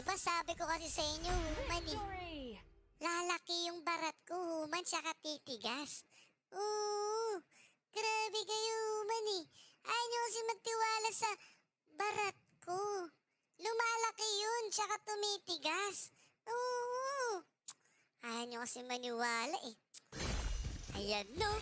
Di ba sabi ko kasi sa inyo, human eh. Victory! Lalaki yung barat ko, human, tsaka titigas. Oo, grabe kayo, human eh. Ayaw nyo kasi magtiwala sa barat ko. Lumalaki yun, tsaka tumitigas. Oo. Ayaw nyo kasi maniwala eh. Ayan no.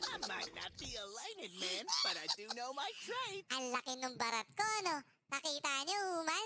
I might not be a learned man, but I do know my trade. Ang laki ng barat ko, no? Nakita nyo, human?